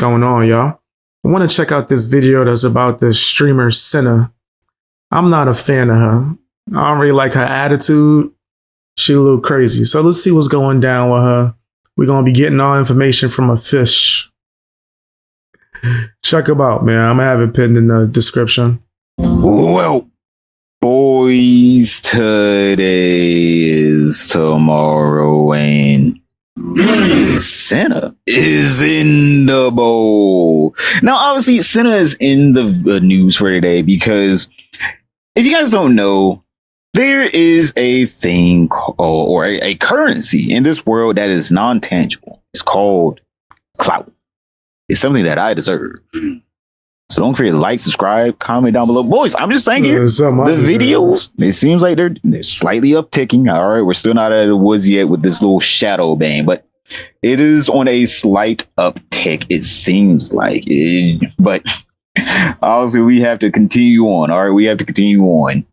going on, y'all? I want to check out this video that's about the streamer Cinna. I'm not a fan of her. I don't really like her attitude. She a little crazy. So let's see what's going down with her. We're going to be getting all information from a fish. Check them out, man. I'm going to have it pinned in the description. Well, boys, today is tomorrow and Cinna is in the bowl. Now, obviously, Cinna is in the news for today because if you guys don't know, there is a thing or a currency in this world that is non-tangible. It's called clout. It's something that I deserve. So don't forget to like, subscribe, comment down below. Boys, I'm just saying here, the videos, it seems like they're slightly upticking. All right, we're still not out of the woods yet with this little shadow bang, but it is on a slight uptick, it seems like. But obviously, we have to continue on. All right, we have to continue on.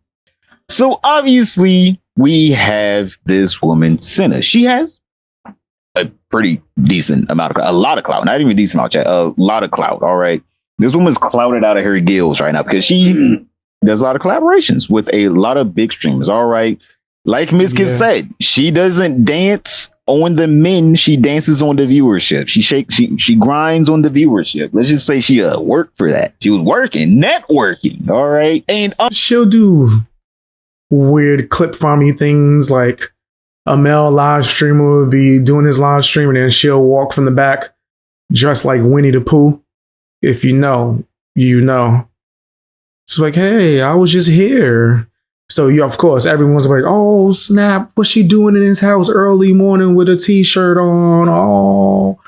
So obviously, we have this woman, Cinna. She has a pretty decent amount of, a lot of clout. Not even a decent amount, chat, a lot of clout. All right. This woman's clouded out of her gills right now because she does a lot of collaborations with a lot of big streamers. All right. Like Miss Kid said, she doesn't dance on the men. She dances on the viewership. She grinds on the viewership. Let's just say she worked for that. She was working, networking. All right. And she'll do weird clip farming things, like a male live streamer will be doing his live stream and then she'll walk from the back dressed like Winnie the Pooh. If you know, you know. She's like, hey, I was just here. So, of course, everyone's like, oh, snap. What's she doing in his house early morning with a t-shirt on? Oh.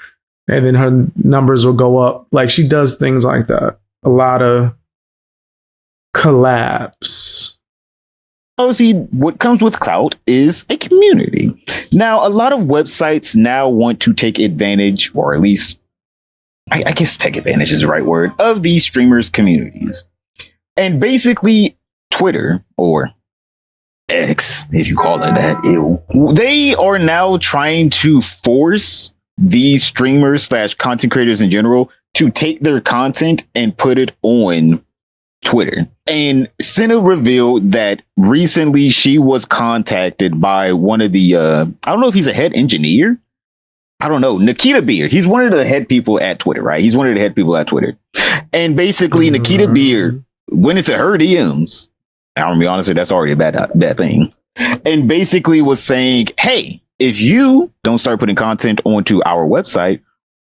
And then her numbers will go up. Like, she does things like that. A lot of collabs. Obviously, what comes with clout is a community. Now, a lot of websites now want to take advantage, or at least I guess take advantage is the right word, of these streamers' communities. And basically, Twitter, or X, if you call it that, they are now trying to force these streamers / content creators in general to take their content and put it on Twitter. And Cinna revealed that recently she was contacted by one of the, I don't know if he's a head engineer. I don't know. Nikita Beer. He's one of the head people at Twitter, right? He's one of the head people at Twitter. And basically, Nikita Beer went into her DMs. I'm gonna be honest, that's already a bad thing. And basically was saying, hey, if you don't start putting content onto our website,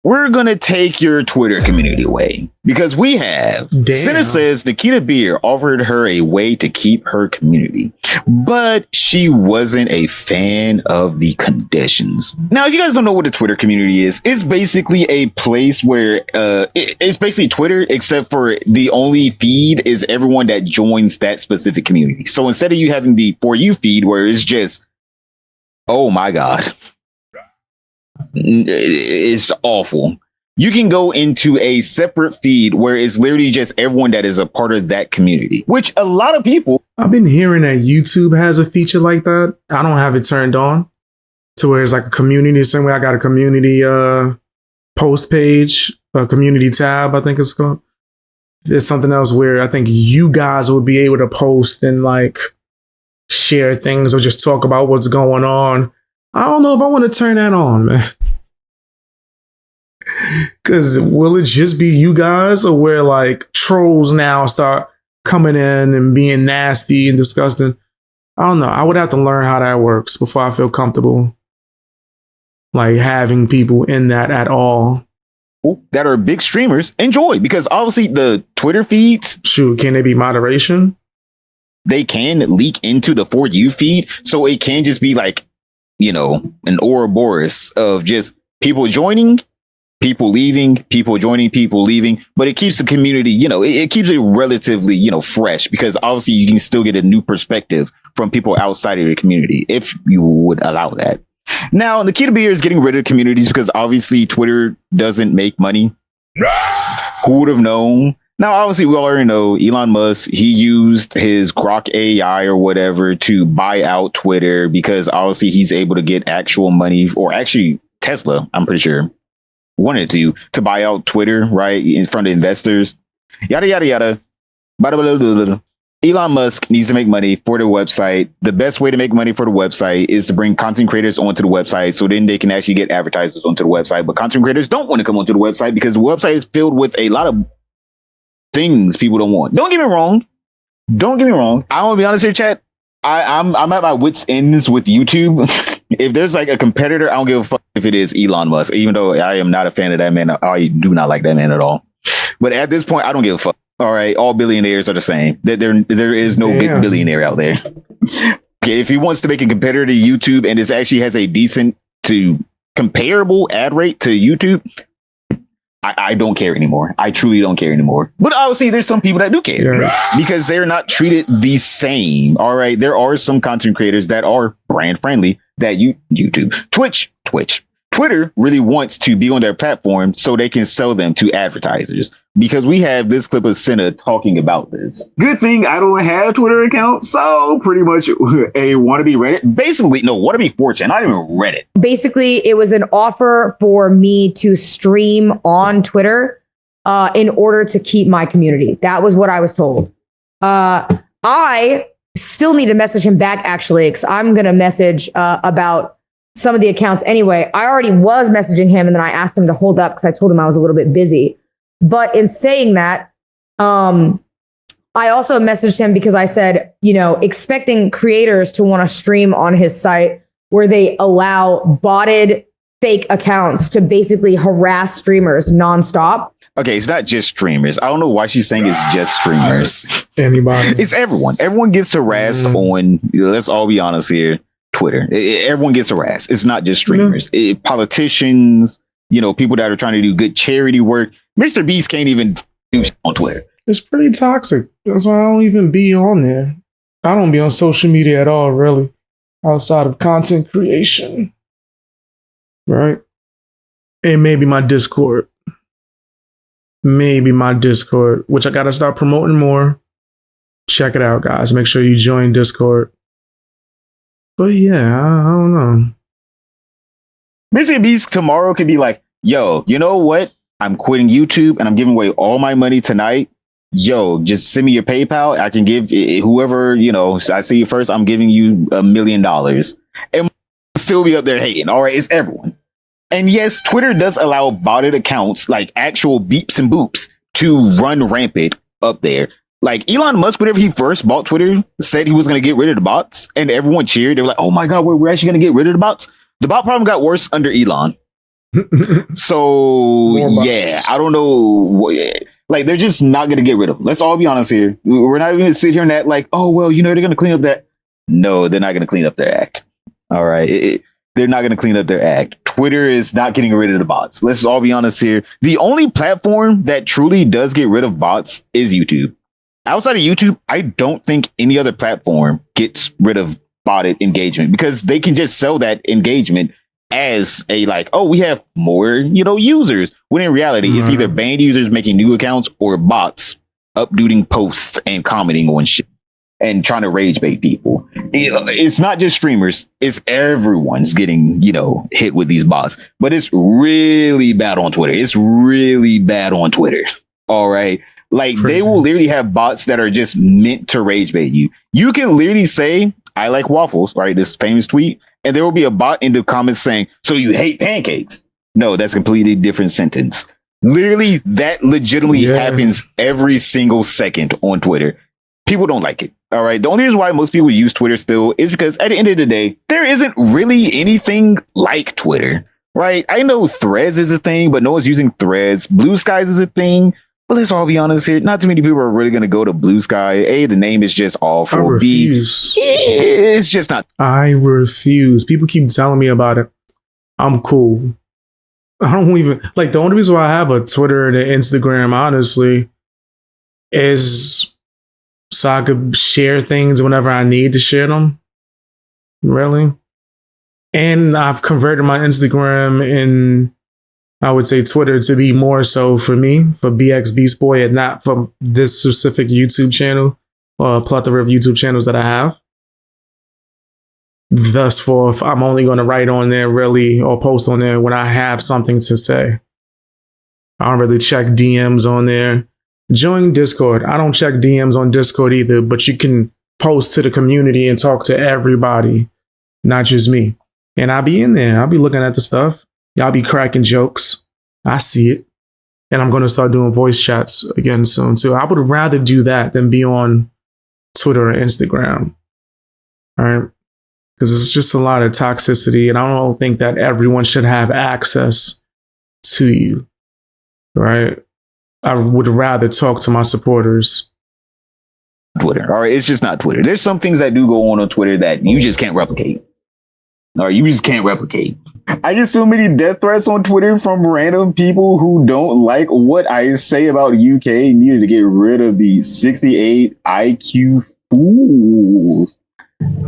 we're going to take your Twitter community away. Because we have, Cinna says Nikita Beer offered her a way to keep her community, but she wasn't a fan of the conditions. Now, if you guys don't know what the Twitter community is, it's basically a place where it's basically Twitter, except for the only feed is everyone that joins that specific community. So instead of you having the For You feed where it's just, oh my God, it's awful. You can go into a separate feed where it's literally just everyone that is a part of that community, which a lot of people. I've been hearing that YouTube has a feature like that. I don't have it turned on to where it's like a community. Same way I got a community post page, a community tab, I think it's called. There's something else where I think you guys would be able to post and like share things or just talk about what's going on. I don't know if I want to turn that on, man. Because will it just be you guys, or where like trolls now start coming in and being nasty and disgusting? I don't know. I would have to learn how that works before I feel comfortable like having people in that at all. That are big streamers enjoy, because obviously the Twitter feeds. Shoot, can they be moderation? They can leak into the For You feed. So it can just be like, you know, an Ouroboros of just people joining, people leaving, people joining, people leaving. But it keeps the community, you know, it keeps it relatively, you know, fresh, because obviously you can still get a new perspective from people outside of your community if you would allow that. Now, Nikita Beer is getting rid of communities because obviously Twitter doesn't make money. Who would have known? Now, obviously, we already know Elon Musk, he used his Grok AI or whatever to buy out Twitter because obviously he's able to get actual money, or actually Tesla, I'm pretty sure, wanted to buy out Twitter, right, in front of investors, yada yada yada. Blah, blah, blah, blah, blah. Elon Musk needs to make money for the website. The best way to make money for the website is to bring content creators onto the website, so then they can actually get advertisers onto the website. But content creators don't want to come onto the website because the website is filled with a lot of things people don't want. Don't get me wrong. I want to be honest here, chat. I'm at my wits' ends with YouTube. If there's like a competitor, I don't give a fuck if it is Elon Musk, even though I am not a fan of that man. I do not like that man at all. But at this point, I don't give a fuck. All right, all billionaires are the same. There is no big billionaire out there. Okay, if he wants to make a competitor to YouTube and this actually has a decent to comparable ad rate to YouTube, I don't care anymore. I truly don't care anymore. But obviously, there's some people that do care because they're not treated the same. All right, there are some content creators that are brand friendly that YouTube, Twitter really wants to be on their platform so they can sell them to advertisers. Because we have this clip of Cinna talking about this. Good thing I don't have a Twitter account, so pretty much a wannabe Reddit. Basically, no, wannabe 4chan, not even Reddit. Basically, it was an offer for me to stream on Twitter in order to keep my community. That was what I was told. I still need to message him back, actually, because I'm going to message about some of the accounts anyway. I already was messaging him, and then I asked him to hold up because I told him I was a little bit busy. But in saying that, I also messaged him because I said, expecting creators to want to stream on his site where they allow botted fake accounts to basically harass streamers nonstop. Okay, it's not just streamers. I don't know why she's saying it's just streamers. Anybody. It's everyone. Everyone gets harassed on, let's all be honest here, Twitter. Everyone gets harassed. It's not just streamers. Politicians, people that are trying to do good charity work. Mr. Beast can't even do shit on Twitter. It's pretty toxic. That's why I don't even be on there. I don't be on social media at all, really, outside of content creation. Right? And maybe my Discord. Which I got to start promoting more. Check it out, guys. Make sure you join Discord. But yeah, I don't know. Mr. Beast tomorrow could be like, yo, you know what? I'm quitting YouTube and I'm giving away all my money tonight. Yo, just send me your PayPal. I can give whoever, I see you first. I'm giving you $1 million. And still be up there hating. All right, it's everyone. And yes, Twitter does allow botted accounts like actual beeps and boops to run rampant up there. Like Elon Musk, whenever he first bought Twitter, said he was going to get rid of the bots and everyone cheered. They were like, oh my God, we're actually going to get rid of the bots. The bot problem got worse under Elon. So yeah, I don't know. Like they're just not going to get rid of them. Let's all be honest here. We're not even going to sit here and act like, oh, well, they're going to clean up that. No, they're not going to clean up their act. All right. They're not going to clean up their act. Twitter is not getting rid of the bots. Let's all be honest here. The only platform that truly does get rid of bots is YouTube. Outside of YouTube, I don't think any other platform gets rid of botted engagement because they can just sell that engagement as a like, oh, we have more, users. When in reality, it's either banned users making new accounts or bots uploading posts and commenting on shit and trying to rage bait people. It's not just streamers. It's everyone's getting, hit with these bots. But it's really bad on Twitter. All right. Like Crazy. They will literally have bots that are just meant to rage bait you. You can literally say, I like waffles, right? This famous tweet. And there will be a bot in the comments saying, so you hate pancakes? No, that's a completely different sentence. Literally, that legitimately happens every single second on Twitter. People don't like it. All right. The only reason why most people use Twitter still is because at the end of the day, there isn't really anything like Twitter, right? I know Threads is a thing, but no one's using Threads. Blue Skies is a thing. But let's all be honest here. Not too many people are really going to go to Blue Sky. A, the name is just awful. I refuse. B, it's just not. I refuse. People keep telling me about it. I'm cool. I don't even like the only reason why I have a Twitter and an Instagram, honestly, is so I could share things whenever I need to share them. Really. And I've converted my Instagram and I would say Twitter to be more so for me, for BX Beast Boy, and not for this specific YouTube channel or a plethora of YouTube channels that I have. Thus, for if I'm only going to write on there really or post on there when I have something to say. I don't really check DMs on there. Join Discord. I don't check DMs on Discord either, but you can post to the community and talk to everybody, not just me. And I'll be in there. I'll be looking at the stuff. Y'all be cracking jokes. I see it. And I'm going to start doing voice chats again soon too. I would rather do that than be on Twitter or Instagram. All right. Because it's just a lot of toxicity. And I don't think that everyone should have access to you. Right. I would rather talk to my supporters. Twitter. All right. It's just not Twitter. There's some things that do go on Twitter that you just can't replicate. All right. You just can't replicate. I get so many death threats on Twitter from random people who don't like what I say about UK. Needed to get rid of the 68 IQ fools.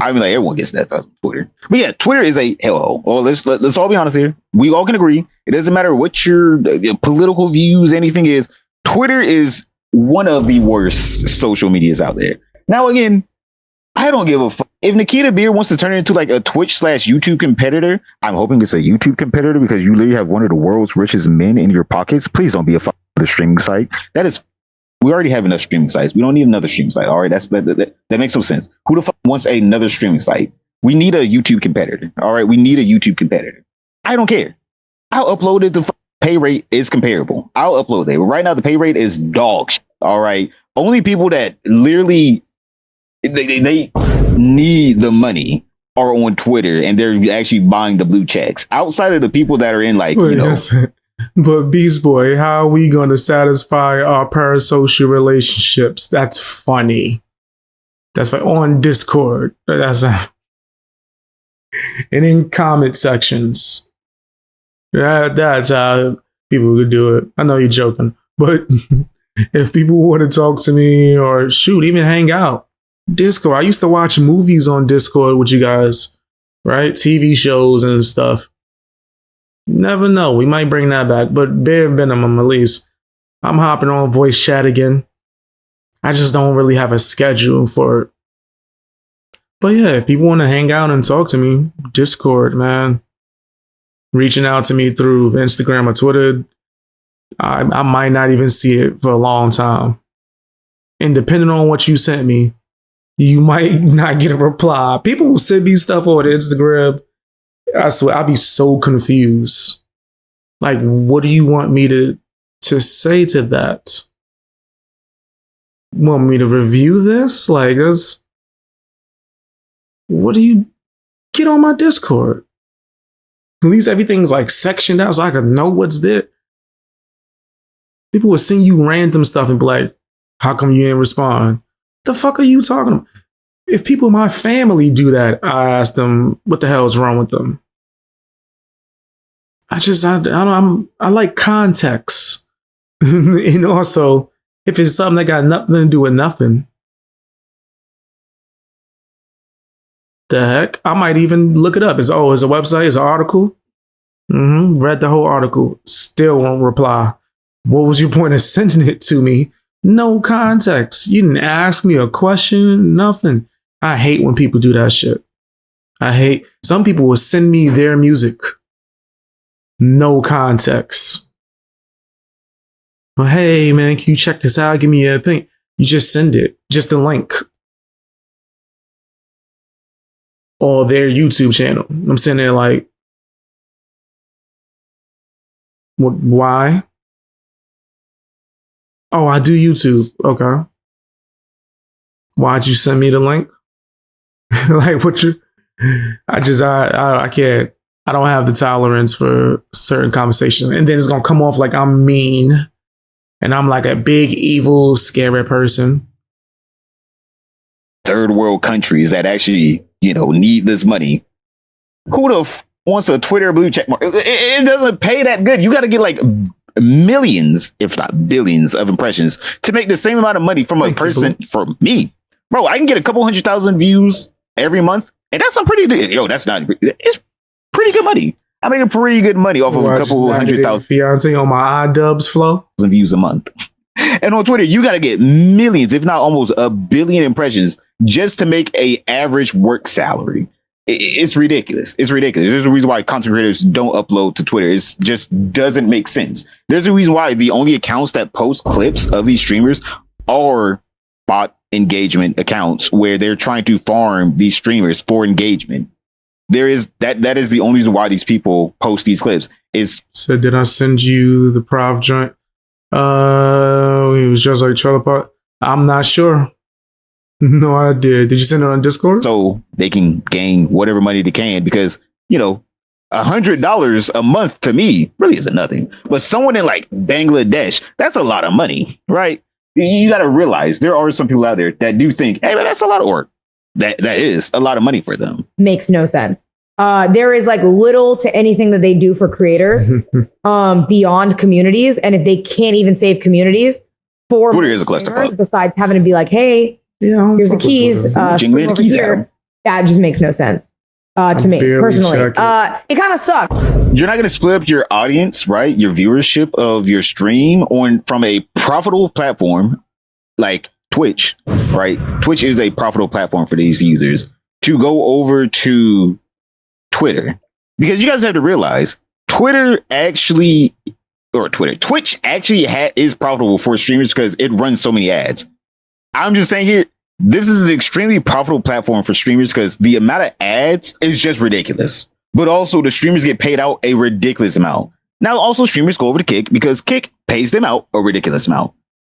I mean, like, everyone gets death threats on Twitter. But yeah, Twitter is a hello. Well, let's all be honest here. We all can agree. It doesn't matter what your political views, anything is. Twitter is one of the worst social medias out there. Now, again, I don't give a fuck. If Nikita Beer wants to turn it into like a Twitch/YouTube competitor, I'm hoping it's a YouTube competitor because you literally have one of the world's richest men in your pockets. Please don't be a fuck the streaming site. We already have enough streaming sites. We don't need another streaming site. All right, that makes no sense. Who the fuck wants another streaming site? We need a YouTube competitor. All right, we need a YouTube competitor. I don't care. I'll upload it. The pay rate is comparable. I'll upload it. But right now, the pay rate is dog shit. All right, only people that literally they need the money are on Twitter and they're actually buying the blue checks. Outside of the people that are in like, Wait, but Beast Boy, how are we going to satisfy our parasocial relationships? That's funny. That's like on Discord. And in comment sections. That's how people could do it. I know you're joking, but if people want to talk to me or shoot, even hang out, Discord. I used to watch movies on Discord with you guys, right? TV shows and stuff. Never know. We might bring that back, but bare minimum, at least, I'm hopping on voice chat again. I just don't really have a schedule for it. But yeah, if people want to hang out and talk to me, Discord, man. Reaching out to me through Instagram or Twitter, I might not even see it for a long time. And depending on what you sent me, you might not get a reply. People will send me stuff on Instagram. I swear, I'll be so confused. Like, what do you want me to say to that? Want me to review this? Like, what do you get on my Discord? At least everything's like sectioned out so I can know what's there. People will send you random stuff and be like, how come you didn't respond? The fuck are you talking about? If people in my family do that, I ask them, what the hell is wrong with them? I like context. And also, if it's something that got nothing to do with nothing, the heck? I might even look it up. It's a website, it's an article. Read the whole article. Still won't reply. What was your point of sending it to me? No context. You didn't ask me a question, nothing. I hate when people do that shit. Some people will send me their music. No context. Well, hey man, can you check this out? Give me a thing. You just send it. Just a link. Or their YouTube channel. I'm sitting there like, what? Why? Oh, I do YouTube. Okay. Why'd you send me the link? Like, I can't. I don't have the tolerance for certain conversations. And then it's going to come off like I'm mean and I'm like a big, evil, scary person. Third world countries that actually, need this money. Who the wants a Twitter blue check mark? It doesn't pay that good. You got to get like millions, if not billions of impressions to make the same amount of money from a person. For me, bro, I can get a couple 100,000 views every month. And that's some pretty, it's pretty good money. I make a pretty good money off of a couple 100,000 fiance on my iDubbbz flow views a month. And on Twitter, you got to get millions, if not almost a billion impressions just to make a average work salary. It's ridiculous. It's ridiculous. There's a reason why content creators don't upload to Twitter. It just doesn't make sense. There's a reason why the only accounts that post clips of these streamers are bot engagement accounts where they're trying to farm these streamers for engagement. There is that is the only reason why these people post these clips. So did I send you the Prov joint? It was just like trailer park. I'm not sure. No idea. Did you send it on Discord? So they can gain whatever money they can, because $100 a month to me really isn't nothing. But someone in like Bangladesh, that's a lot of money, right? You got to realize there are some people out there that do think, hey, man, that's a lot of work. That is a lot of money for them. Makes no sense. There is like little to anything that they do for creators beyond communities. And if they can't even save communities for Twitter is a clusterfuck. Besides having to be like, hey, here's the keys. Jingle the keys here. That just makes no sense to me personally. It kind of sucks. You're not going to split up your audience, right? Your viewership of your stream from a profitable platform like Twitch, right? Twitch is a profitable platform for these users to go over to Twitter, because you guys have to realize Twitch actually is profitable for streamers because it runs so many ads. I'm just saying here, this is an extremely profitable platform for streamers because the amount of ads is just ridiculous. But also the streamers get paid out a ridiculous amount. Now also streamers go over to Kick because Kick pays them out a ridiculous amount.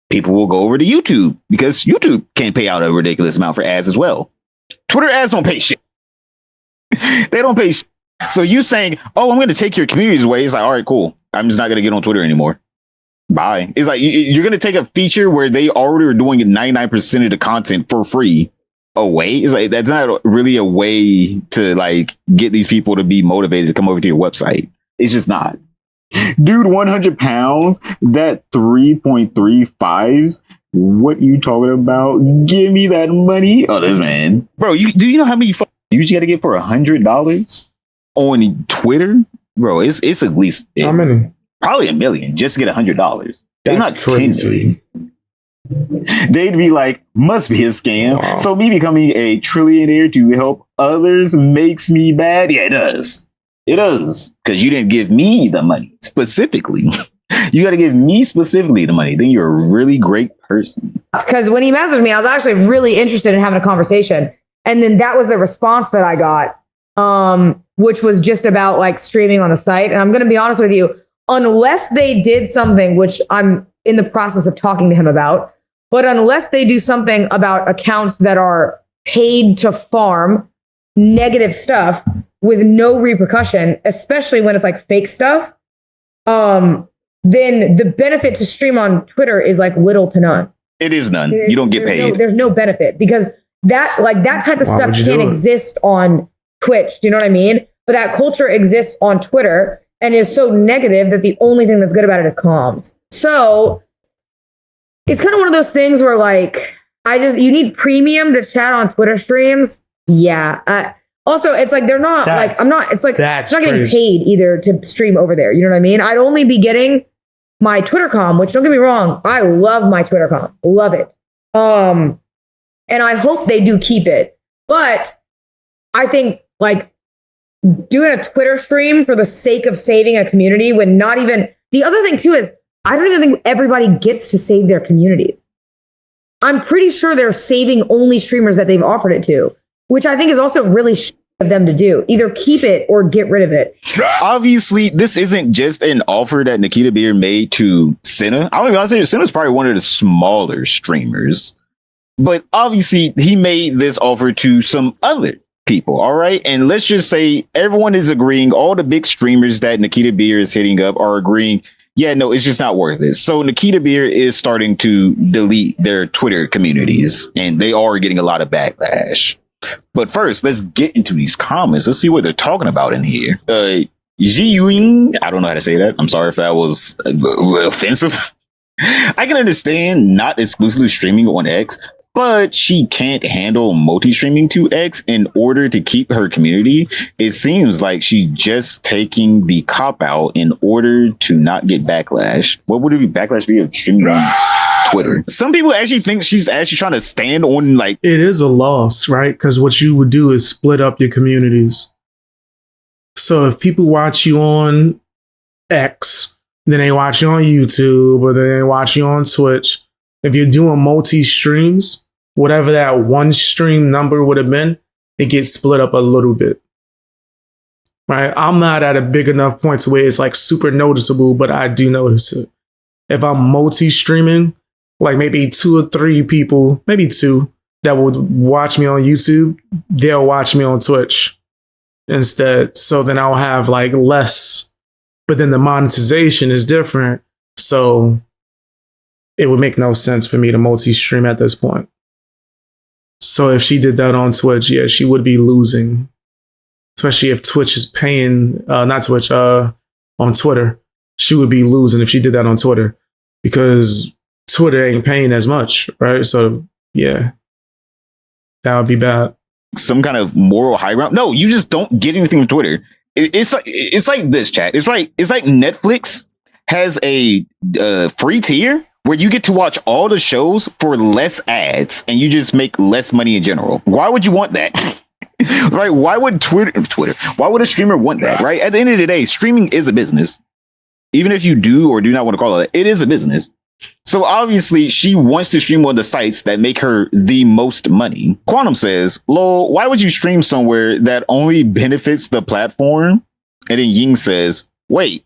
People will go over to YouTube because YouTube can pay out a ridiculous amount for ads as well. Twitter ads don't pay shit. They don't pay shit. So you saying, oh, I'm going to take your communities away. It's like, all right, cool. I'm just not going to get on Twitter anymore. Bye. It's like you're going to take a feature where they already are doing 99% of the content for free away. It's like, that's not really a way to like get these people to be motivated to come over to your website. It's just not. Dude, 100 pounds, that 3.35s. What you talking about? Give me that money. Oh, this man. Bro, do you know how many views you got to get for $100 on Twitter? Bro, it's at least how many? Probably 1 million just to get $100. They're not crazy. They'd be like, must be a scam. Wow. So me becoming a trillionaire to help others makes me bad? Yeah, it does. It does. Because you didn't give me the money specifically. You got to give me specifically the money. Then you're a really great person. Because when he messaged me, I was actually really interested in having a conversation. And then that was the response that I got, which was just about like streaming on the site. And I'm going to be honest with you, unless they did something, which I'm in the process of talking to him about, but unless they do something about accounts that are paid to farm negative stuff with no repercussion, especially when it's like fake stuff, then the benefit to stream on Twitter is like little to none. It is none. You don't get paid. There's no benefit because that type of stuff can't exist on Twitch. Do you know what I mean? But that culture exists on Twitter and is so negative that the only thing that's good about it is comms. So it's kind of one of those things where like, you need premium to chat on Twitter streams. Yeah. Also, it's like it's not getting paid either to stream over there. You know what I mean? I'd only be getting my Twitter comm, which don't get me wrong, I love my Twitter comm. Love it. And I hope they do keep it. But I think like doing a Twitter stream for the sake of saving a community when not even, the other thing too is I don't even think everybody gets to save their communities. I'm pretty sure they're saving only streamers that they've offered it to, which I think is also really of them to do. Either keep it or get rid of it. Obviously, this isn't just an offer that Nikita Beer made to Cinna. I don't even say Cinna's probably one of the smaller streamers. But obviously, he made this offer to some other people, all right? And let's just say everyone is agreeing, all the big streamers that Nikita Beer is hitting up are agreeing, yeah, no, it's just not worth it. So Nikita Beer is starting to delete their Twitter communities, and they are getting a lot of backlash. But first, let's get into these comments. Let's see what they're talking about in here. Ji-Ying, I don't know how to say that. I'm sorry if that was offensive. I can understand not exclusively streaming on X, but she can't handle multi-streaming to X in order to keep her community. It seems like she's just taking the cop-out in order to not get backlash. What would it be backlash be of streaming on Twitter. Some people actually think she's actually trying to stand on like it is a loss, right? Because what you would do is split up your communities. So if people watch you on X, then they watch you on YouTube, or then they watch you on Twitch. If you're doing multi streams, whatever that one stream number would have been, it gets split up a little bit. Right? I'm not at a big enough point to where it's like super noticeable, but I do notice it. If I'm multi streaming, like maybe 2 or 3 people, maybe 2 that would watch me on YouTube, they'll watch me on Twitch instead. So then I'll have like less, but then the monetization is different. So it would make no sense for me to multi-stream at this point. So if she did that on Twitch, yeah, she would be losing. Especially if Twitch is paying, not Twitch, on Twitter. She would be losing if she did that on Twitter because Twitter ain't paying as much, right? So yeah, that would be bad. Some kind of moral high ground. No, you just don't get anything from Twitter. It's like this, chat. It's like Netflix has a free tier where you get to watch all the shows for less ads and you just make less money in general. Why would you want that? Right? Why would Twitter? Why would a streamer want that? Right? At the end of the day, streaming is a business. Even if you do or do not want to call it, it is a business. So obviously she wants to stream on the sites that make her the most money. Quantum says, lol, why would you stream somewhere that only benefits the platform? And then Ying says, wait,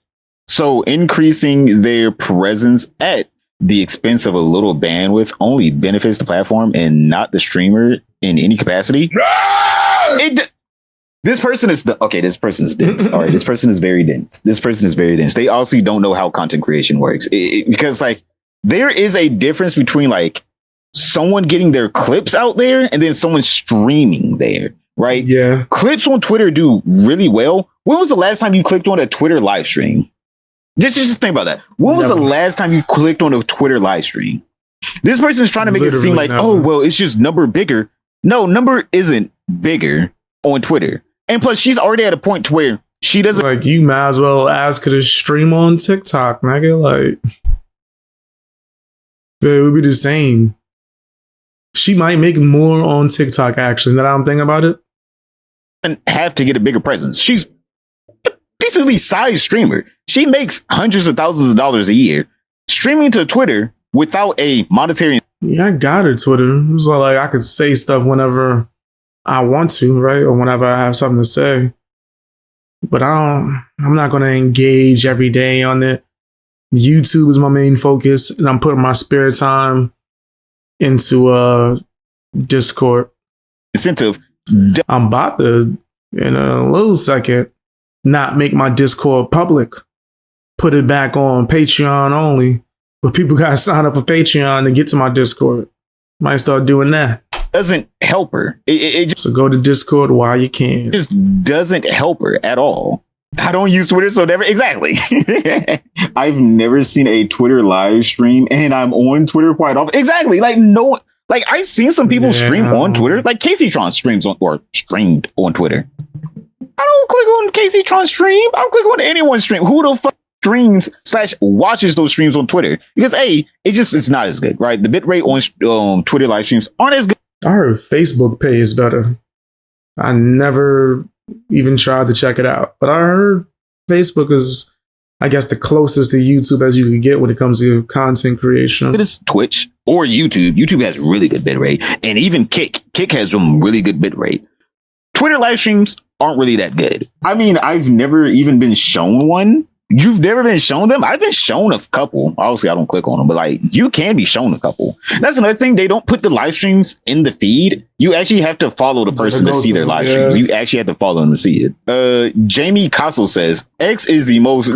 so increasing their presence at the expense of a little bandwidth only benefits the platform and not the streamer in any capacity? This person is this person is dense. All right, this person is very dense. They also don't know how content creation works because like there is a difference between like someone getting their clips out there and then someone streaming there, right? Yeah. Clips on Twitter do really well. When was the last time you clicked on a Twitter live stream? Just think about that. When was the last time you clicked on a Twitter live stream? This person is trying to make it seem like, oh, well, it's just number bigger. No, number isn't bigger on Twitter. And plus, she's already at a point to where she doesn't like. You might as well ask her to stream on TikTok, nigga. Like, it would be the same. She might make more on TikTok actually. Now that I'm thinking about it, and have to get a bigger presence. She's a decently sized streamer. She makes hundreds of thousands of dollars a year streaming to Twitter without a monetary. Yeah, I got her Twitter. So like I could say stuff whenever I want to, right? Or whenever I have something to say. But I'm not going to engage every day on it. YouTube is my main focus, and I'm putting my spare time into Discord. Incentive. I'm about to, in a little second, not make my Discord public. Put it back on Patreon only. But people got to sign up for Patreon to get to my Discord. Might start doing that. Doesn't help her. It just, so go to Discord while you can. It just doesn't help her at all. I don't use Twitter, so never. Exactly. I've never seen a Twitter live stream, and I'm on Twitter quite often. Exactly. Like no, like I've seen some people stream on Twitter. Like Casey Tron streamed on Twitter. I don't click on Casey Tron stream. I don't click on anyone's stream. Who the fuck streams / watches those streams on Twitter? Because it's not as good, right? The bitrate on Twitter live streams aren't as good. I heard Facebook Pay is better. I never even tried to check it out, but I heard Facebook is, I guess, the closest to YouTube as you can get when it comes to content creation. It is Twitch or YouTube. YouTube has really good bitrate, and even Kick has some really good bitrate. Twitter live streams aren't really that good. I mean, I've never even been shown one. You've never been shown them? I've been shown a couple. Obviously, I don't click on them, but like you can be shown a couple. That's another thing. They don't put the live streams in the feed. You actually have to follow the person to see their live streams. You actually have to follow them to see it. Jamie Castle says X is the most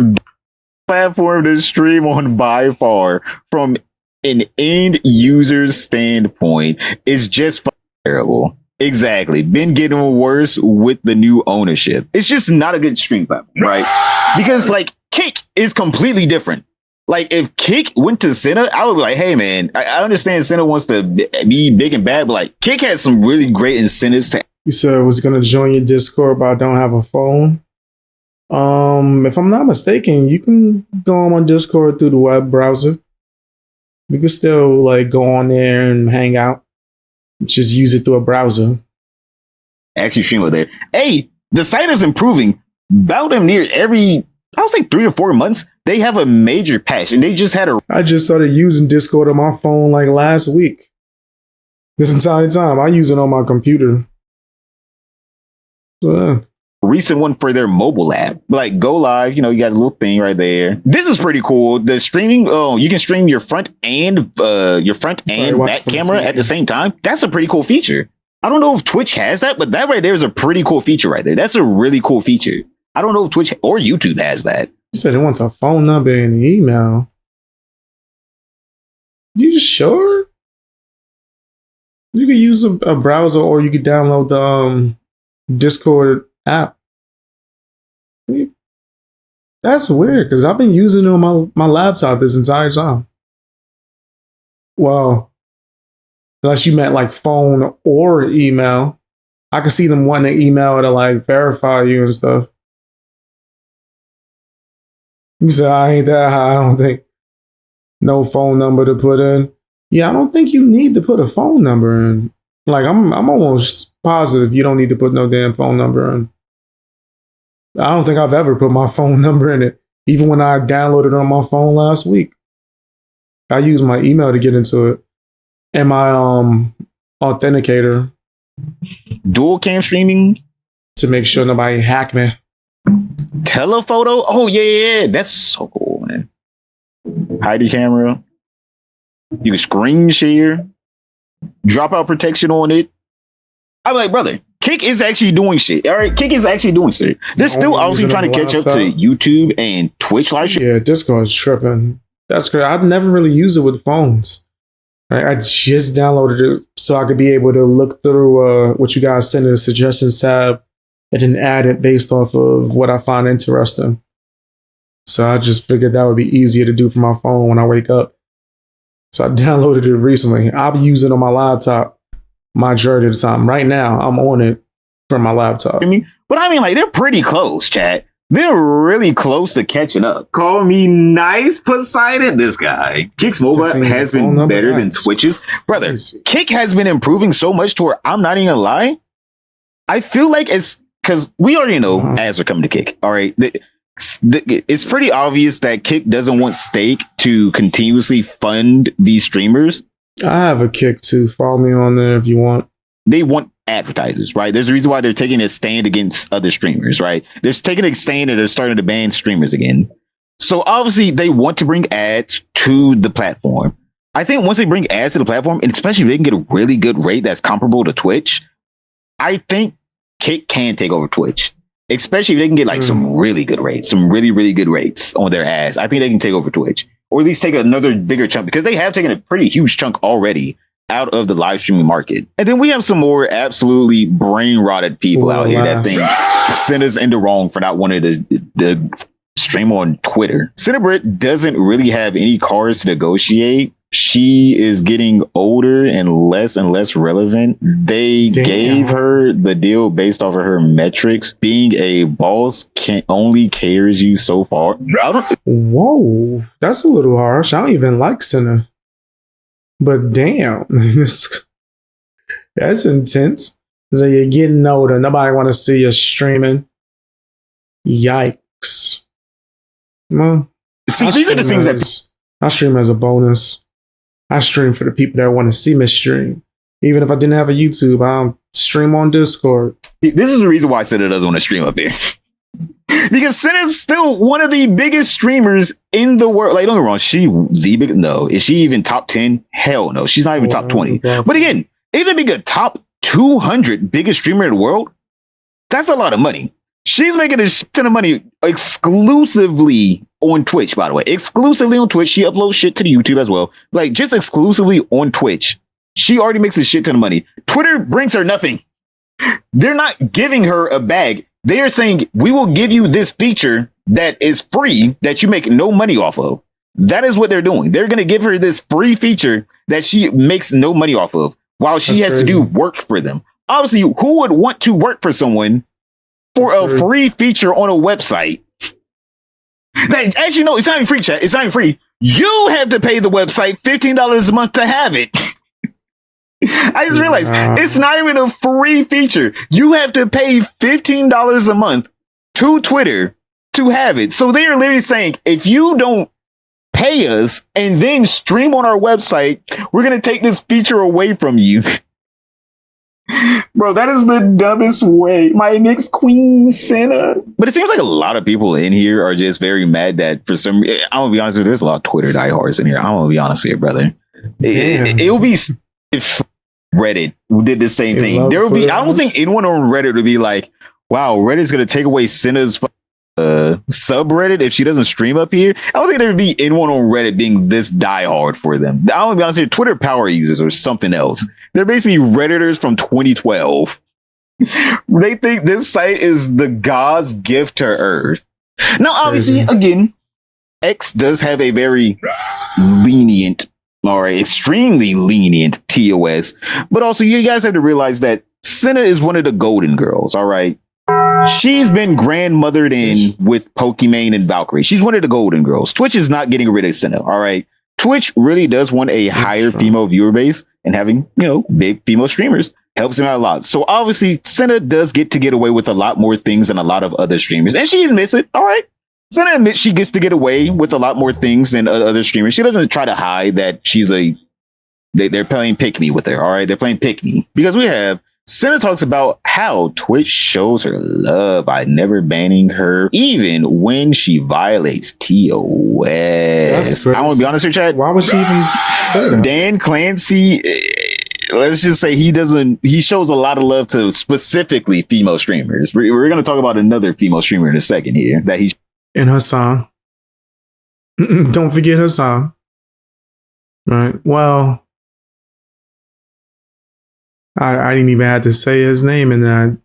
platform to stream on by far. From an end user standpoint, it's just terrible. Exactly. Been getting worse with the new ownership. It's just not a good stream platform, right? Because like Kick is completely different. Like if Kick went to Cinna, I would be like, hey man, I understand Cinna wants to be big and bad, but like Kick has some really great incentives to. You said I was gonna join your Discord, but I don't have a phone. If I'm not mistaken, you can go on my Discord through the web browser. We could still like go on there and hang out. Just use it through a browser. Actually stream over there. Hey, the site is improving. About them near every, I would say 3 or 4 months, they have a major patch, and they just had a. I just started using Discord on my phone like last week. This entire time, I use it on my computer. So, recent one for their mobile app. Like go live, you got a little thing right there. This is pretty cool. The streaming, you can stream your front and back camera at the same time. That's a pretty cool feature. I don't know if Twitch has that, but that right there is a pretty cool feature right there. That's a really cool feature. I don't know if Twitch or YouTube has that. You said it wants a phone number and an email. You sure? You could use a browser, or you could download the Discord app. That's weird, because I've been using it on my laptop this entire time. Well, unless you meant like phone or email. I could see them wanting an email to like verify you and stuff. You said I ain't that high. I don't think no phone number to put in. Yeah, I don't think you need to put a phone number in. Like I'm almost positive you don't need to put no damn phone number in. I don't think I've ever put my phone number in it. Even when I downloaded it on my phone last week, I used my email to get into it and my authenticator. Dual cam streaming to make sure nobody hack me. Telephoto? Oh yeah. That's so cool, man. Hide your camera. You can screen share. Dropout protection on it. I'm like, brother, Kick is actually doing shit. All right, Kick is actually doing shit. They're still obviously trying to catch up to YouTube and Twitch live stream. Yeah, Discord's tripping. That's great. I've never really used it with phones. Right? I just downloaded it so I could be able to look through what you guys send in the suggestions tab and then add it based off of what I find interesting. So I just figured that would be easier to do from my phone when I wake up. So I downloaded it recently. I'll be using it on my laptop majority of the time. Right now, I'm on it from my laptop. But I mean, like, they're pretty close, chat. They're really close to catching up. Call me nice, Poseidon. This guy. Kick's mobile app has been better than Twitch's. Brother, Kick has been improving so much to where I'm not even gonna lie. I feel like it's because we already know ads are coming to Kick. All right. It's pretty obvious that Kick doesn't want Stake to continuously fund these streamers. I have a Kick too. Follow me on there if you want. They want advertisers, right? There's a reason why they're taking a stand against other streamers, right? They're taking a stand and they're starting to ban streamers again. So obviously they want to bring ads to the platform. I think once they bring ads to the platform, and especially if they can get a really good rate that's comparable to Twitch, I think Kick can take over Twitch. Especially if they can get like some really good rates, some really, really good rates on their ads. I think they can take over Twitch, or at least take another bigger chunk, because they have taken a pretty huge chunk already out of the live streaming market. And then we have some more absolutely brain rotted people out here that think Cinna's in the wrong for not wanting to stream on Twitter. Cinna doesn't really have any cards to negotiate. She is getting older and less relevant. They gave her the deal based off of her metrics. Being a boss only carries you so far. Whoa, that's a little harsh. I don't even like Cinna. But damn, that's intense. So you're getting older. Nobody want to see you streaming. Yikes. Well, see, these are the things that I stream as a bonus. I stream for the people that want to see me stream. Even if I didn't have a YouTube, I'll stream on Discord. This is the reason why Cinna doesn't want to stream up here. Because Cinna is still one of the biggest streamers in the world. Like, don't get me wrong, she the big no. Is she even top 10? Hell no. She's not even top 20. But again, even being a top 200 biggest streamer in the world, that's a lot of money. She's making a ton of money exclusively on Twitch, by the way. Exclusively on Twitch. She uploads shit to the YouTube as well. Like, just exclusively on Twitch. She already makes a shit ton of money. Twitter brings her nothing. They're not giving her a bag. They are saying, we will give you this feature that is free, that you make no money off of. That is what they're doing. They're going to give her this free feature that she makes no money off of, while she has to do work for them. Obviously, who would want to work for someone for a free feature on a website? Actually, no, it's not even free, chat. It's not even free. You have to pay the website $15 a month to have it. I just realized it's not even a free feature. You have to pay $15 a month to Twitter to have it. So they are literally saying, if you don't pay us and then stream on our website, we're going to take this feature away from you. Bro, that is the dumbest way. My mixed queen, Cinna. But it seems like a lot of people in here are just very mad that for some reason, I'm going to be honest with you, there's a lot of Twitter diehards in here. I'm going to be honest here, brother. It would be if Reddit did the same thing. There would be, I don't think anyone on Reddit would be like, wow, Reddit's going to take away Cinna's subreddit if she doesn't stream up here. I don't think there would be anyone on Reddit being this diehard for them. I'm gonna be honest here, Twitter power users or something else. They're basically Redditors from 2012. They think this site is the God's gift to Earth. Now, obviously, again, X does have a very lenient or extremely lenient TOS, but also you guys have to realize that Cinna is one of the golden girls, all right? She's been grandmothered in with Pokimane and Valkyrie. She's one of the golden girls. Twitch is not getting rid of Cinna, all right? Twitch really does want a higher female viewer base, and having, big female streamers helps them out a lot. So obviously, Cinna does get away with a lot more things than a lot of other streamers, and she admits it, all right? Cinna admits she gets to get away with a lot more things than other streamers. She doesn't try to hide that she's they're playing pick me with her, all right? They're playing pick me. Because we have Cinna talks about how Twitch shows her love by never banning her, even when she violates TOS. I want to be honest here, Chad. Why would she even say that? Dan Clancy, let's just say he shows a lot of love to specifically female streamers. We're going to talk about another female streamer in a second here that he. In her song. Don't forget her song. Right. Well, I didn't even have to say his name in that,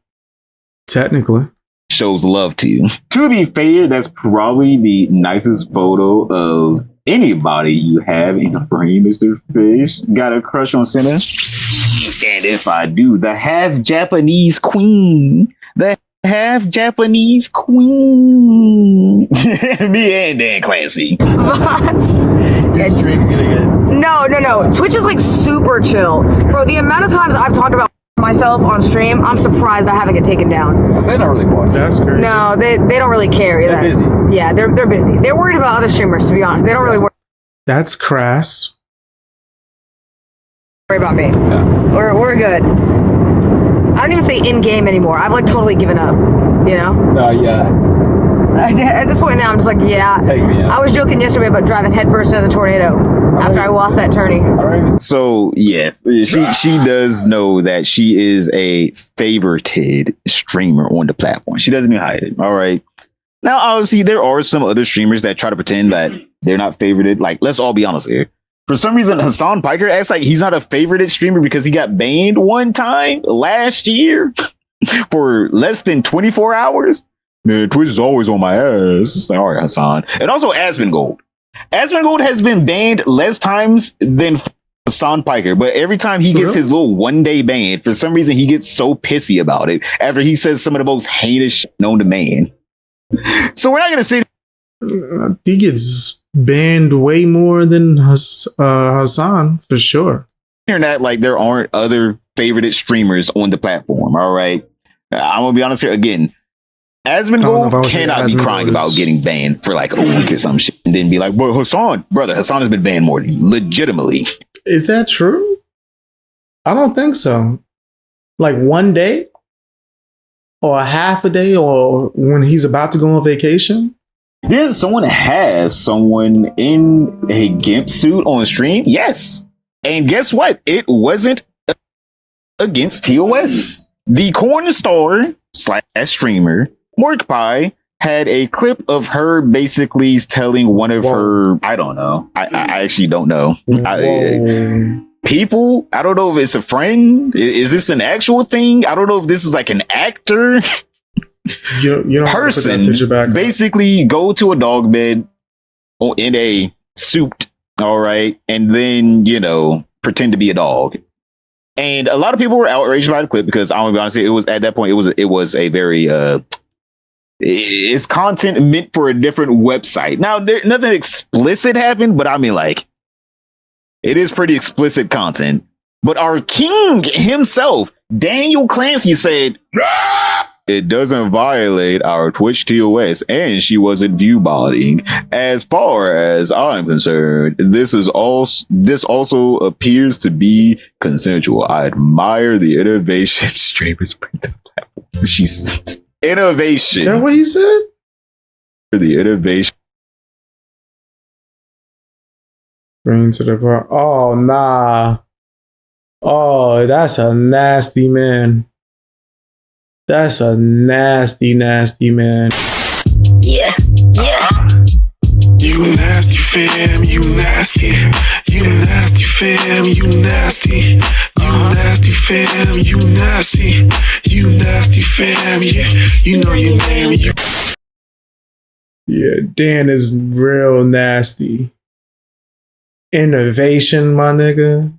technically. Shows love to you. To be fair, that's probably the nicest photo of anybody you have in a frame, Mr. Fish. Got a crush on Cinna? And if I do, the half Japanese queen. The half Japanese queen. Me and Dan Clancy. Your stream's gonna get. No. Twitch is like super chill. Bro, the amount of times I've talked about myself on stream, I'm surprised I haven't get taken down. They don't really watch. That's crazy. No, they don't really care. They're busy. Yeah, they're busy. They're worried about other streamers, to be honest. They don't really worry That's crass. about me. Yeah. We're good. I don't even say in-game anymore. I've like totally given up, Yeah. At this point now, I'm just like, yeah. Take me out. I was joking yesterday about driving headfirst into the tornado after I lost that tourney. So yes, she does know that she is a favorited streamer on the platform. She doesn't even hide it. All right. Now, obviously, there are some other streamers that try to pretend that they're not favorited. Like, let's all be honest here. For some reason, Hassan Piker acts like he's not a favorited streamer because he got banned one time last year for less than 24 hours. Man, Twitch is always on my ass. It's like, all right, Hassan. And also Asmongold. Asmongold has been banned less times than Hassan Piker, but every time he gets his little one-day ban, for some reason he gets so pissy about it after he says some of the most heinous shit known to man. So we're not going to say He gets banned way more than Hassan, for sure. that like there aren't other favorited streamers on the platform. All right. I'm going to be honest here again. Asmongold cannot be crying about getting banned for like a week or some shit and then be like, well, Hassan has been banned more than you, legitimately. Is that true? I don't think so. Like one day or a half a day or when he's about to go on vacation? Did someone have someone in a GIMP suit on stream? Yes. And guess what? It wasn't against TOS. The corn star / streamer Morkpie had a clip of her basically telling one of her, I don't know. I actually don't know. People, I don't know if it's a friend. Is this an actual thing? I don't know if this is like an actor. You don't person basically go to a dog bed in a suit, all right, and then pretend to be a dog. And a lot of people were outraged by the clip because I'm gonna be honest, it was at that point it was a very It's content meant for a different website. Now, nothing explicit happened, but I mean, like, it is pretty explicit content. But our king himself, Daniel Clancy, said it doesn't violate our Twitch TOS, and she wasn't view botting. As far as I'm concerned, this also appears to be consensual. I admire the innovation streamers bring to the platform. She's innovation. Is that what he said? The innovation. Bring to the bar. Oh, nah. Oh, that's a nasty man. That's a nasty, nasty man. Yeah. You nasty fam, you nasty. You nasty fam, you nasty. You nasty fam, you nasty. You nasty fam, yeah. You know your name. Yeah, Dan is real nasty. Innovation, my nigga.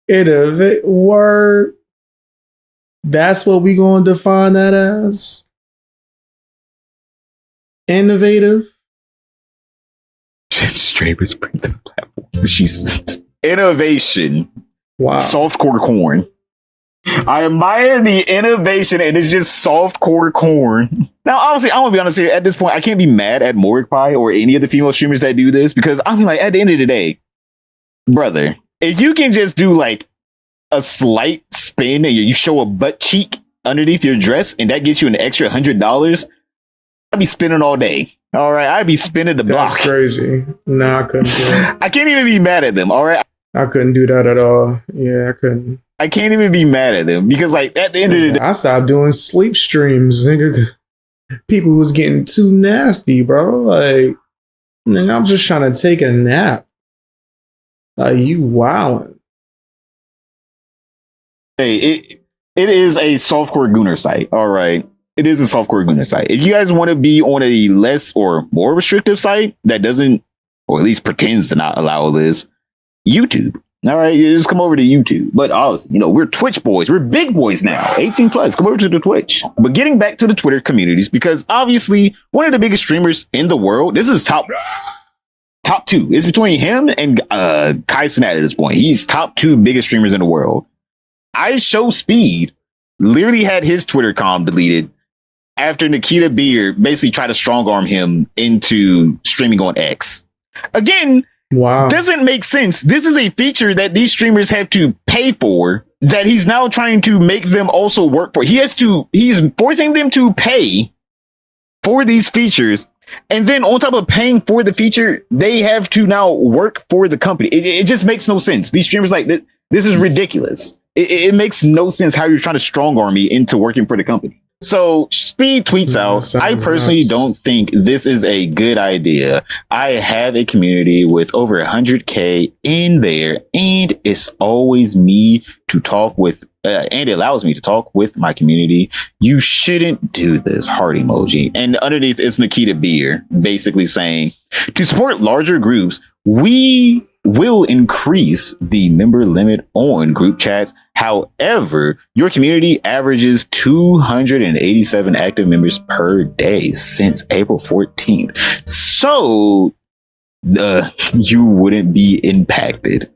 Innovate word. That's what we gonna define that as. Innovative. Streamers bring to the platform. She's innovation. Wow. Softcore corn. I admire the innovation, and it's just softcore corn. Now, obviously, I'm gonna be honest here. At this point, I can't be mad at Morikpai or any of the female streamers that do this, because I mean, like, at the end of the day, brother, if you can just do like a slight spin and you show a butt cheek underneath your dress, and that gets you an extra $100, I'd be spinning all day. All right, I'd be spinning the block. That's crazy. No, I couldn't do it. I can't even be mad at them. All right, I couldn't do that at all. Yeah, I couldn't. I can't even be mad at them because, like, at the end of the day, I stopped doing sleep streams, nigga. People was getting too nasty, bro. Like, nigga, I'm just trying to take a nap. Like, you wildin'. hey, it is a softcore gooner site. All right. It is a softcore gooner site. If you guys want to be on a less or more restrictive site that doesn't, or at least pretends to not allow this, YouTube. All right, you just come over to YouTube. But honestly, you know, we're Twitch boys. We're big boys now. 18 plus. Come over to the Twitch. But getting back to the Twitter communities, because obviously one of the biggest streamers in the world, this is top two. It's between him and Kai Cenat at this point. He's top two biggest streamers in the world. iShowSpeed literally had his Twitter account deleted after Nikita Beer basically tried to strong arm him into streaming on X. Again, Wow. doesn't make sense. This is a feature that these streamers have to pay for that he's now trying to make them also work for. He's forcing them to pay for these features. And then on top of paying for the feature, they have to now work for the company. It just makes no sense. These streamers like this is ridiculous. It makes no sense how you're trying to strong arm me into working for the company. So Speed tweets out, I personally don't think this is a good idea. I have a community with over 100K in there, and it's always me to talk with, and it allows me to talk with my community. You shouldn't do this, heart emoji. And underneath is Nikita Beer basically saying, to support larger groups, we will increase the member limit on group chats. However, your community averages 287 active members per day since April 14th. So you wouldn't be impacted.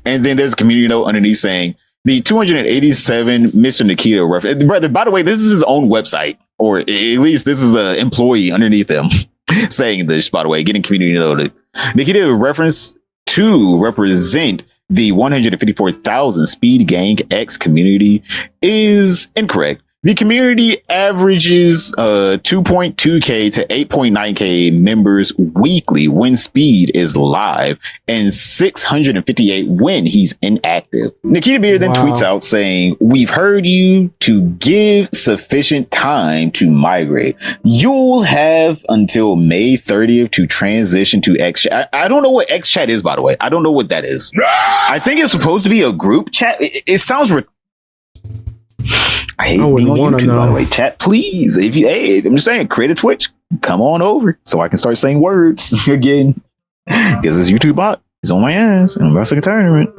And then there's a community note underneath saying the 287 Mr. Nikita reference. Brother, by the way, this is his own website, or at least this is an employee underneath him saying this, by the way, getting community noted. Nikita reference to represent the 154,000 Speed Gang X community is incorrect. The community averages 2.2K to 8.9K members weekly when Speed is live, and 658 when he's inactive. Nikita Beer then tweets out saying, we've heard you to give sufficient time to migrate. You'll have until May 30th to transition to XChat. I don't know what XChat is, by the way. I don't know what that is. I think it's supposed to be a group chat. It sounds I hate being on YouTube, by the way. Chat, please. If you, hey, I'm just saying, create a Twitch. Come on over so I can start saying words again. Because this YouTube bot is on my ass and I'm about to take a tournament.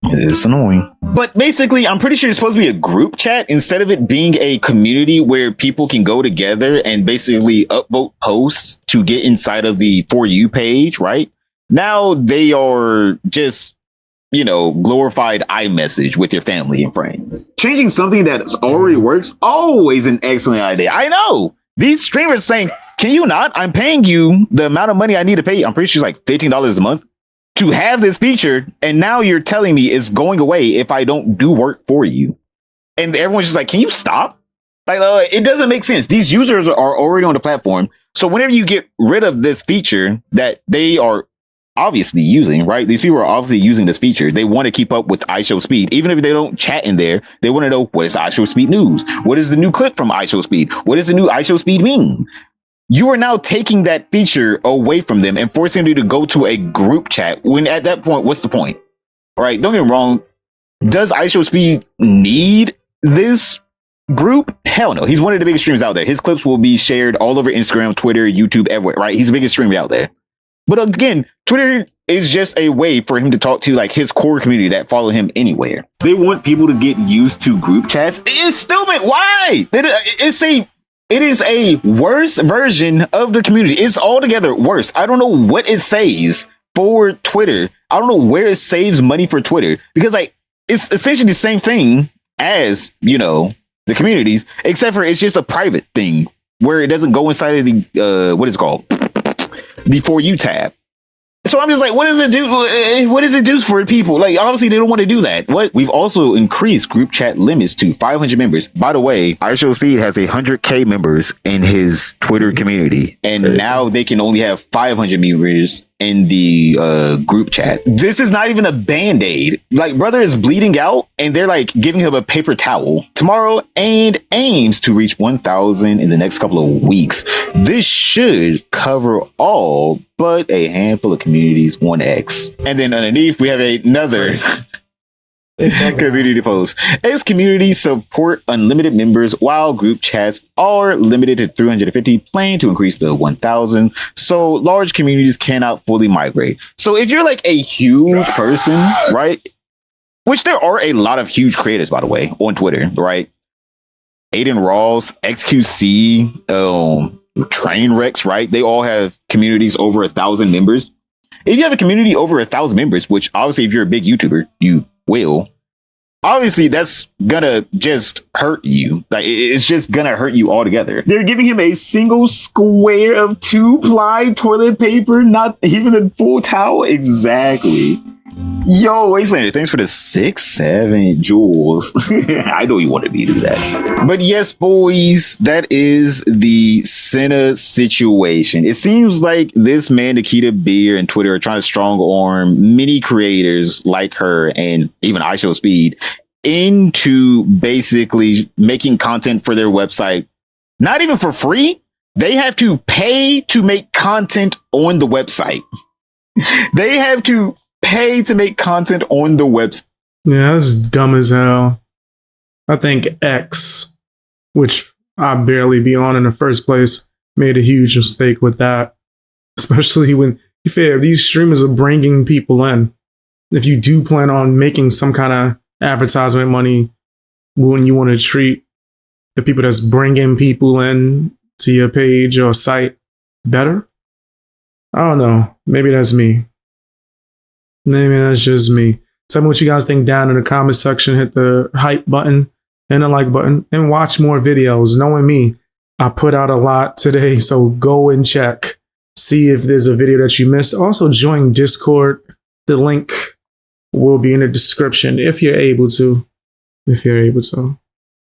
It's annoying. But basically, I'm pretty sure it's supposed to be a group chat instead of it being a community where people can go together and basically upvote posts to get inside of the For You page, right? Now they are just, glorified iMessage with your family and friends. Changing something that already works, always an excellent idea. I know. These streamers saying, can you not? I'm paying you the amount of money I need to pay. I'm pretty sure it's like $15 a month to have this feature, and now you're telling me it's going away if I don't do work for you. And everyone's just like, can you stop? Like, it doesn't make sense. These users are already on the platform. So whenever you get rid of this feature that they are obviously using, right? These people are obviously using this feature. They want to keep up with iShowSpeed. Even if they don't chat in there, they want to know, what is iShowSpeed news? What is the new clip from iShowSpeed? What does the new iShowSpeed mean? You are now taking that feature away from them and forcing them to go to a group chat, when at that point, what's the point? All right, don't get me wrong. Does iShowSpeed need this group? Hell no. He's one of the biggest streamers out there. His clips will be shared all over Instagram, Twitter, YouTube, everywhere, right? He's the biggest streamer out there. But again, Twitter is just a way for him to talk to like his core community that follow him anywhere. They want people to get used to group chats. It's stupid. Why? It is a worse version of the community. It's altogether worse. I don't know what it saves for Twitter. I don't know where it saves money for Twitter, because like it's essentially the same thing as, the communities, except for it's just a private thing where it doesn't go inside of the what is it called? The For You tab. So I'm just like, what does it do? What does it do for people? Like, obviously, they don't want to do that. We've also increased group chat limits to 500 members. By the way, iShowSpeed has 100K members in his Twitter community, and now they can only have 500 members in the group chat. This is not even a band-aid. Like, brother is bleeding out, and they're like giving him a paper towel tomorrow, and aims to reach 1,000 in the next couple of weeks. This should cover all but a handful of communities, 1x. And then underneath, we have another community post. As communities support unlimited members, while group chats are limited to 350, plan to increase to 1,000. So large communities cannot fully migrate. So if you're like a huge person, right? Which there are a lot of huge creators, by the way, on Twitter, right? Aiden Ross, XQC, Trainwrecks, right? They all have communities over 1,000 members. If you have a community over 1,000 members, which obviously if you're a big YouTuber, you will, obviously that's gonna just hurt you. Like, it's just gonna hurt you altogether. They're giving him a single square of 2-ply toilet paper, not even a full towel. Exactly. Yo, Wastelander, thanks for the 6-7 jewels. I know you wanted me to do that. But yes, boys, that is the Cinna situation. It seems like this man, Nikita Beer, and Twitter are trying to strong arm many creators like her and even iShowSpeed into basically making content for their website, not even for free. They have to pay to make content on the website. They have to pay to make content on the website. Yeah, that's dumb as hell. I think X, which I barely be on in the first place, made a huge mistake with that. Especially when, if these streamers are bringing people in. If you do plan on making some kind of advertisement money, wouldn't you want to treat the people that's bringing people in to your page or site better? I don't know. Maybe that's me. Maybe that's just me. Tell me what you guys think down in the comment section. Hit the hype button and the like button and watch more videos. Knowing me, I put out a lot today, so go and check. See if there's a video that you missed. Also join Discord. The link will be in the description if you're able to.